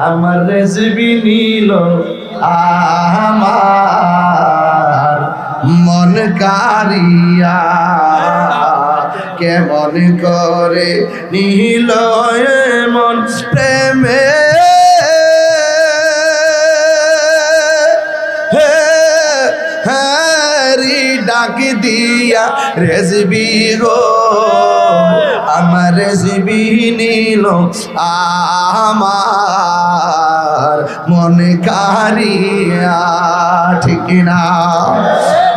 আমার রেজবি নীল আমার মন কারিয়া কেমন করে নীল মন প্রেমে ডাক দিয়া রেজবি গো আমার রেজবি নীল আমার মন কারিয়া ঠিক না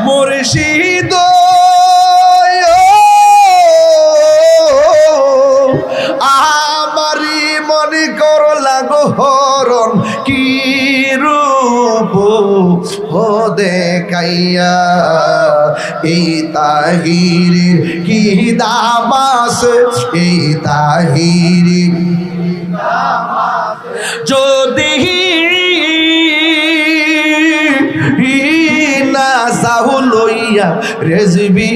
মুর্শিদ আমারি মনে করো লাগো হরণ কি রূপ ও দেখাইয়া এই তাহির কি দামাস এই তাহির যদি না সাহুলইয়া রেজবি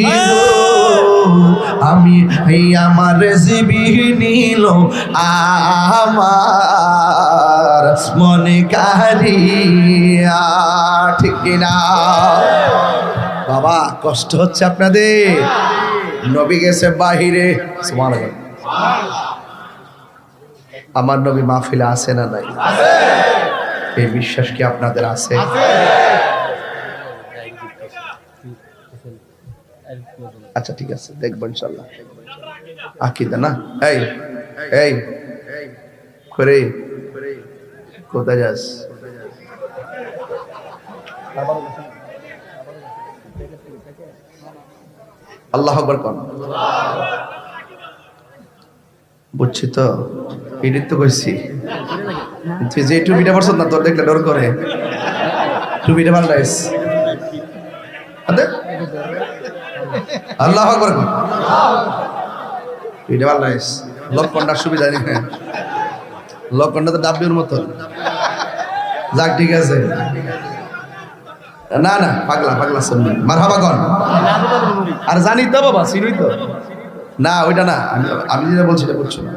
আমি এই আমার রেজবি নীল আমার মনে কারিয়া ঠিক না বাবা কষ্ট হচ্ছে আপনাদের নবী গেছে বাহিরে সুবহানাল্লাহ আমার নবী মাহফিলে আছে না নাই এই বিশ্বাস কি আপনাদের আছে আচ্ছা ঠিক আছে দেখবো ইনশাআল্লাহ আকীদা না এই এই করে কোথায় যাস আল্লাহু আকবার কোন বুঝছি তো এটাই তো কইছি তুই যে টুপিটা পরছ না তোর দেখলে ডর করে টুপিটা পাল্টাইস আল্লাহু আকবার টুপিটা পাল্টাইস লক্ষণটার সুবিধা নেই লক্ষণটা তো ডাব্বির মতো যাক ঠিক আছে না না পাগলা পাগলা শুনবি মারহাবা কোন আর জানি তো বাবা চিনি তো না ওইটা না আমি যেটা বলছি এটা বুঝছো না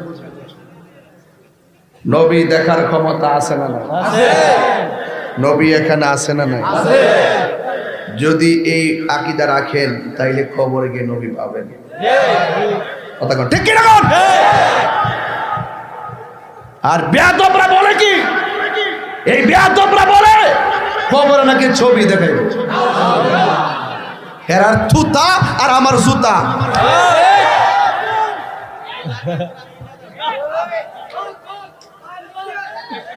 নবী দেখার ক্ষমতা আছে না না নবী এখানে আছে না না যদি এই আকীদা রাখেন তাইলে কবরে গিয়ে নবী পাবেন কথা কোন ঠিক কি না কোন আর বেয়াদবরা বলে কি এই বেয়াদবরা বলে কবরে নাকি ছবি দেখাইবে হেরার থুতা আর আমার জুতা